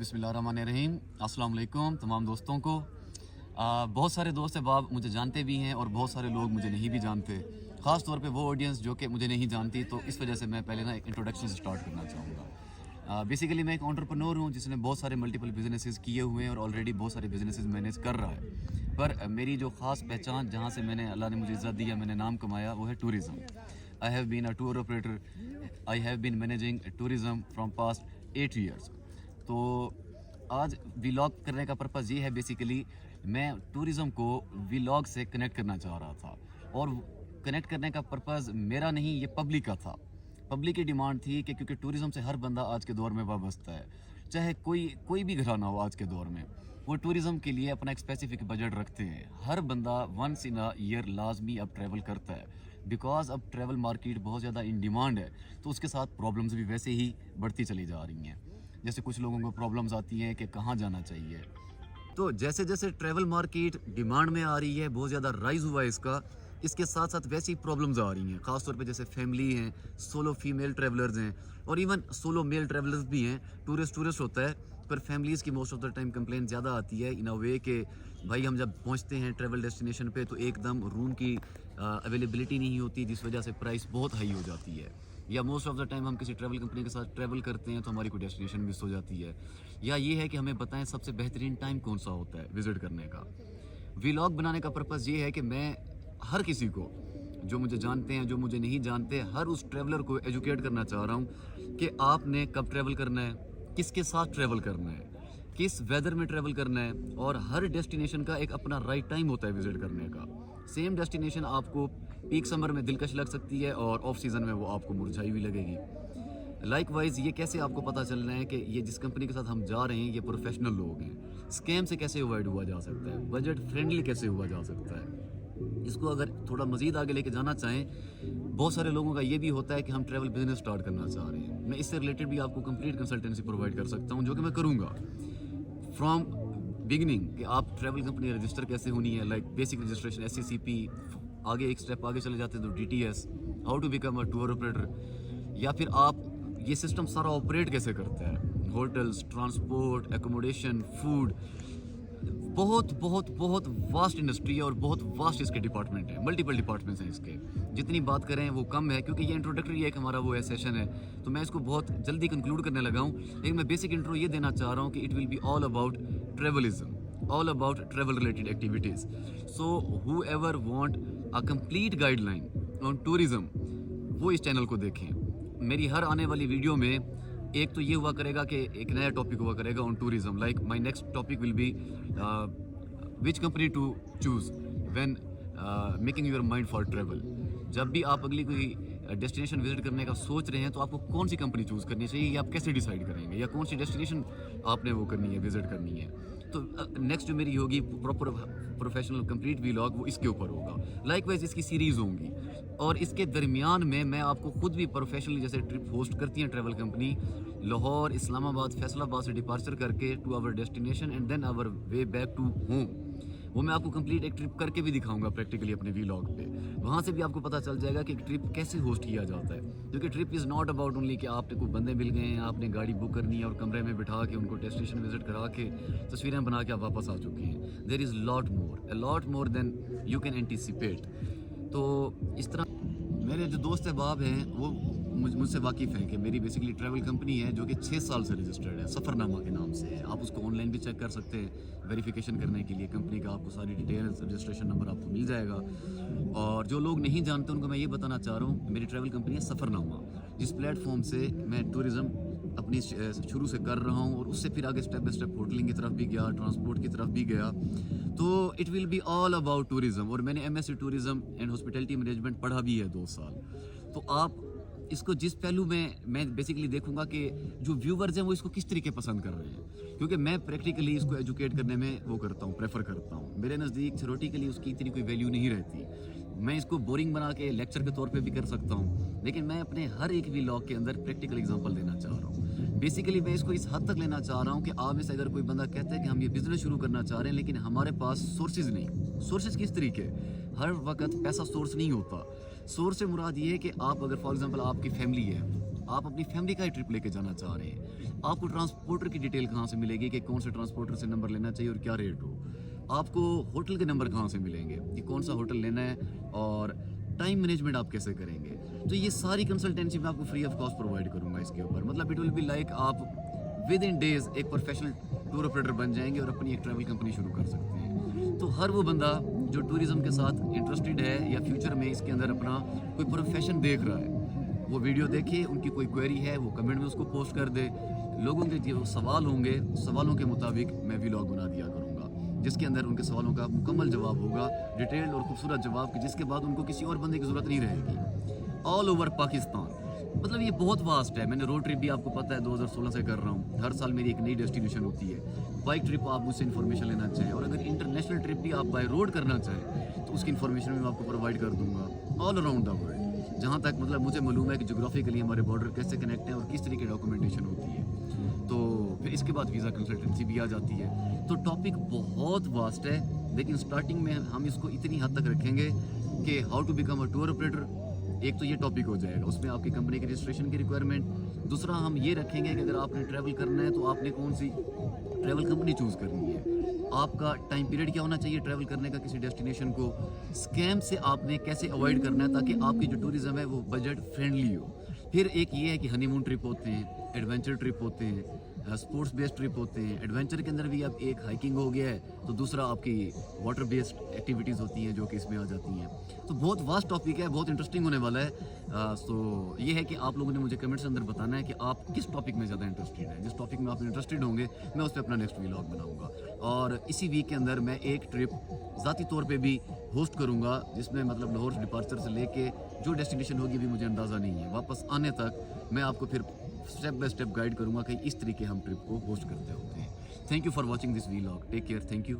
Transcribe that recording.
बिस्मिल्लाहिर्रहमानिर्रहीम। अस्सलाम वालेकुम तमाम दोस्तों को। बहुत सारे दोस्त अहबाब मुझे जानते भी हैं और बहुत सारे लोग मुझे नहीं भी जानते, ख़ास तौर पे वो ऑडियंस जो कि मुझे नहीं जानती। तो इस वजह से मैं पहले एक इंट्रोडक्शन से स्टार्ट करना चाहूँगा। बेसिकली मैं एक एंटरप्रेन्योर हूँ जिसने बहुत सारे मल्टीपल बिजनेसेस किए हुए हैं और ऑलरेडी बहुत सारे बिजनेसेस मैनेज कर रहा है। पर मेरी जो ख़ास पहचान, जहाँ से अल्लाह ने मुझे इज़्ज़त दिया, मैंने नाम कमाया, वो है tourism. I have been a tour operator, I have been managing tourism from past 8 years. तो आज व्लॉग करने का पर्पज़ ये है, बेसिकली मैं टूरिज़म को व्लॉग से कनेक्ट करना चाह रहा था। और कनेक्ट करने का पर्पज़ मेरा नहीं, ये पब्लिक का था। पब्लिक की डिमांड थी कि क्योंकि टूरिज़म से हर बंदा आज के दौर में वाबस्ता है, चाहे कोई भी घराना हो आज के दौर में, वो टूरिज़म के लिए अपना एक स्पेसिफिक बजट रखते हैं। हर बंदा वंस इन अ ईयर लाजमी अब ट्रैवल करता है, बिकॉज़ अब ट्रैवल मार्केट बहुत ज़्यादा इन डिमांड है। तो उसके साथ प्रॉब्लम्स भी वैसे ही बढ़ती चली जा रही हैं। जैसे कुछ लोगों को प्रॉब्लम्स आती हैं कि कहाँ जाना चाहिए। तो जैसे जैसे ट्रैवल मार्केट डिमांड में आ रही है, बहुत ज़्यादा राइज़ हुआ है इसके साथ साथ वैसी प्रॉब्लम्स आ रही हैं। ख़ास तौर पे जैसे फैमिली हैं, सोलो फीमेल ट्रैवलर्स हैं और इवन सोलो मेल ट्रैवलर्स भी हैं। टूरिस्ट होता है, पर फैमिलीज़ की most of the time complaint ज़्यादा आती है इन अ वे कि भाई हम जब पहुंचते हैं ट्रैवल डेस्टिनेशन पे तो एकदम रूम की अवेलेबिलिटी नहीं होती, जिस वजह से प्राइस बहुत हाई हो जाती है। या मोस्ट ऑफ द टाइम हम किसी ट्रैवल कंपनी के साथ ट्रैवल करते हैं तो हमारी कोई डेस्टिनेशन मिस हो जाती है। या ये है कि हमें बताएं सबसे बेहतरीन टाइम कौन सा होता है विज़िट करने का। व्लॉग बनाने का पर्पज़ ये है कि मैं हर किसी को, जो मुझे जानते हैं, जो मुझे नहीं जानते, हर उस ट्रैवलर को एजुकेट करना चाह रहा हूँ कि आपने कब ट्रैवल करना है, किसके साथ ट्रैवल करना है, किस वेदर में ट्रैवल करना है। और हर डेस्टिनेशन का एक अपना राइट टाइम होता है विज़िट करने का। सेम डेस्टिनेशन आपको पीक समर में दिलकश लग सकती है और ऑफ सीज़न में वो आपको मुरझाई हुई लगेगी। लाइकवाइज ये कैसे आपको पता चलना है कि ये जिस कंपनी के साथ हम जा रहे हैं ये प्रोफेशनल लोग हैं, स्कैम से कैसे अवॉइड हुआ जा सकता है, बजट फ्रेंडली कैसे हुआ जा सकता है। इसको अगर थोड़ा मज़ीद आगे लेके जाना चाहें, बहुत सारे लोगों का ये भी होता है कि हम ट्रैवल बिजनेस स्टार्ट करना चाह रहे हैं। मैं इससे रिलेटेड भी आपको कंप्लीट कंसल्टेंसी प्रोवाइड कर सकता हूँ, जो कि मैं करूँगा फ्रॉम बिगिनिंग कि आप ट्रैवल कंपनी रजिस्टर कैसे होनी है, लाइक बेसिक रजिस्ट्रेशन, SCCP, आगे एक स्टेप आगे चले जाते हैं तो DTS, how to become a tour operator, या फिर आप ये सिस्टम सारा ऑपरेट कैसे करता है, होटल्स, ट्रांसपोर्ट, एकोमोडेशन, फूड। बहुत बहुत बहुत वास्ट इंडस्ट्री है और बहुत वास्ट इसके डिपार्टमेंट है, मल्टीपल डिपार्टमेंट्स हैं इसके। जितनी बात करें वो कम है, क्योंकि ये इंट्रोडक्टरी एक हमारा वो है सेशन है, तो मैं इसको बहुत जल्दी कंक्लूड करने लगा हूँ। लेकिन मैं बेसिक इंट्रो ये देना चाह रहा हूँ कि it will be all about travelism, all about travel related activities. So who ever want a complete guideline on tourism, वो इस चैनल को देखें। मेरी हर आने वाली वीडियो में एक तो ये हुआ करेगा कि एक नया टॉपिक हुआ करेगा on tourism. Like my next topic will be which company to choose when making your mind for travel. जब भी आप अगली कोई डेस्टिनेशन विजिट करने का सोच रहे हैं तो आपको कौन सी कंपनी चूज़ करनी चाहिए, या आप कैसे डिसाइड करेंगे, या कौन सी डेस्टिनेशन आपने वो करनी है, विजिट करनी है। तो नेक्स्ट जो मेरी होगी प्रॉपर प्रोफेशनल कंप्लीट व्लॉग, वो इसके ऊपर होगा। लाइकवाइज इसकी सीरीज़ होंगी और इसके दरमियान में मैं आपको खुद भी प्रोफेशनली, जैसे ट्रिप होस्ट करती हैं ट्रैवल कंपनी, लाहौर, इस्लामाबाद, फैसलाबाद से डिपार्चर करके to our destination and then our way back to home, वो मैं आपको कंप्लीट एक ट्रिप करके भी दिखाऊंगा प्रैक्टिकली अपने व्लॉग पे। वहाँ से भी आपको पता चल जाएगा कि एक ट्रिप कैसे होस्ट किया जाता है। क्योंकि trip is not about only कि आपने कोई बंदे मिल गए हैं, आपने गाड़ी बुक करनी है और कमरे में बिठा के उनको डेस्टिनेशन विजिट करा के तस्वीरें बना के आप वापस आ चुके हैं। There is lot more than you can anticipate. तो इस तरह मेरे जो दोस्त अहबाब हैं वो मुझसे वाकिफ़ हैं कि मेरी बेसिकली ट्रैवल कंपनी है जो कि 6 साल से रजिस्टर्ड है, सफ़रनामा के नाम से है। आप उसको ऑनलाइन भी चेक कर सकते हैं वेरिफिकेशन करने के लिए। कंपनी का आपको सारी डिटेल्स, रजिस्ट्रेशन नंबर आपको मिल जाएगा। और जो लोग नहीं जानते उनको मैं ये बताना चाह रहा हूँ, मेरी ट्रैवल कंपनी है सफ़रनामा, जिस प्लेटफॉर्म से मैं टूरिज़म अपनी शुरू से कर रहा हूँ और उससे फिर आगे स्टेप बाई स्टेप होटलिंग की तरफ भी गया, ट्रांसपोर्ट की तरफ भी गया। तो it will be all about tourism. और मैंने MSc tourism and hospitality management पढ़ा भी है 2 साल। तो आप इसको जिस पहलू में मैं बेसिकली देखूंगा कि जो व्यूवर्स हैं वो इसको किस तरीके पसंद कर रहे हैं, क्योंकि मैं प्रैक्टिकली इसको एजुकेट करने में वो करता हूँ, प्रेफर करता हूँ। मेरे नज़दीक थ्योरेटिकली उसकी इतनी कोई वैल्यू नहीं रहती। मैं इसको बोरिंग बना के लेक्चर के तौर पे भी कर सकता हूँ, लेकिन मैं अपने हर एक व्लॉग के अंदर प्रैक्टिकल एग्जांपल देना चाह रहा हूँ। बेसिकली मैं इसको इस हद तक लेना चाह रहा हूँ कि आप में से अगर कोई बंदा कहता है कि हम ये बिज़नेस शुरू करना चाह रहे हैं लेकिन हमारे पास सोर्सेज नहीं। सोर्सेज किस तरीके? हर वक्त पैसा सोर्स नहीं होता। सोर्स से मुराद ये है कि आप अगर फॉर एग्जांपल आपकी फैमिली है, आप अपनी फैमिली का ही ट्रिप लेके जाना चाह रहे हैं, आपको ट्रांसपोर्टर की डिटेल कहाँ से मिलेगी कि कौन से ट्रांसपोर्टर से नंबर लेना चाहिए और क्या रेट हो, आपको होटल के नंबर कहाँ से मिलेंगे कि कौन सा होटल लेना है, और टाइम मैनेजमेंट आप कैसे करेंगे। तो ये सारी कंसल्टेंसी मैं आपको फ्री ऑफ कॉस्ट प्रोवाइड करूँगा इसके ऊपर। मतलब इट विल बी लाइक आप विद इन डेज एक प्रोफेशनल टूर ऑपरेटर बन जाएंगे और अपनी एक ट्रैवल कंपनी शुरू कर सकते हैं। तो हर वो बंदा जो टूरिज़्म के साथ इंटरेस्टेड है या फ्यूचर में इसके अंदर अपना कोई प्रोफेशन देख रहा है, वो वीडियो देखे, उनकी कोई क्वेरी है वो कमेंट में उसको पोस्ट कर दे, लोगों के जो सवाल होंगे सवालों के मुताबिक मैं व्लॉग बना दिया करूँगा जिसके अंदर उनके सवालों का मुकम्मल जवाब होगा, डिटेल्ड और खूबसूरत जवाब, जिसके बाद उनको किसी और बंदे की ज़रूरत नहीं रहेगी। ऑल ओवर पाकिस्तान, मतलब ये बहुत वास्ट है। मैंने रोड ट्रिप भी आपको पता है 2016 से कर रहा हूँ, हर साल मेरी एक नई डेस्टिनेशन होती है। बाइक ट्रिप आप मुझसे इन्फॉर्मेशन लेना चाहें, और अगर इंटरनेशनल ट्रिप भी आप बाय रोड करना चाहें तो उसकी इन्फॉर्मेशन मैं आपको प्रोवाइड कर दूंगा ऑल अराउंड द वर्ल्ड। जहाँ तक मतलब मुझे मालूम है कि जोग्राफिकली हमारे बॉर्डर कैसे कनेक्ट हैं और किस तरीके की डॉक्यूमेंटेशन होती है। तो फिर इसके बाद वीज़ा कंसल्टेंसी भी आ जाती है। तो टॉपिक बहुत वास्ट है, लेकिन स्टार्टिंग में हम इसको इतनी हद तक रखेंगे कि how to become a tour operator, एक तो ये टॉपिक हो जाएगा, उसमें आपकी कंपनी की रजिस्ट्रेशन की रिक्वायरमेंट। दूसरा हम ये रखेंगे कि अगर आपने ट्रैवल करना है तो आपने कौन सी ट्रैवल कंपनी चूज़ करनी है, आपका टाइम पीरियड क्या होना चाहिए ट्रैवल करने का किसी डेस्टिनेशन को, स्कैम से आपने कैसे अवॉइड करना है ताकि आपकी जो टूरिज़्म है वो बजट फ्रेंडली हो। फिर एक ये है कि हनीमून ट्रिप होते हैं, एडवेंचर ट्रिप होते हैं, स्पोर्ट्स बेस्ड ट्रिप होते हैं। एडवेंचर के अंदर भी अब एक हाइकिंग हो गया है, तो दूसरा आपकी वाटर बेस्ड एक्टिविटीज़ होती हैं जो कि इसमें आ जाती हैं। तो बहुत वास्ट टॉपिक है, बहुत इंटरेस्टिंग होने वाला है। तो ये है कि आप लोगों ने मुझे कमेंट्स के अंदर बताना है कि आप किस टॉपिक में ज़्यादा इंटरेस्टेड हैं। जिस टॉपिक में आप इंटरेस्टेड होंगे मैं उस पर अपना नेक्स्ट व्लॉग बनाऊंगा, और इसी वीक के अंदर मैं एक ट्रिप ज़ाती तौर पे भी होस्ट करूंगा जिसमें मतलब लाहौर डिपार्चर से लेके जो डेस्टिनेशन होगी भी मुझे अंदाज़ा नहीं है, वापस आने तक मैं आपको फिर स्टेप बाय स्टेप गाइड करूंगा कि इस तरीके हम ट्रिप को होस्ट करते होते हैं। Thank you for watching this vlog, take care, thank you.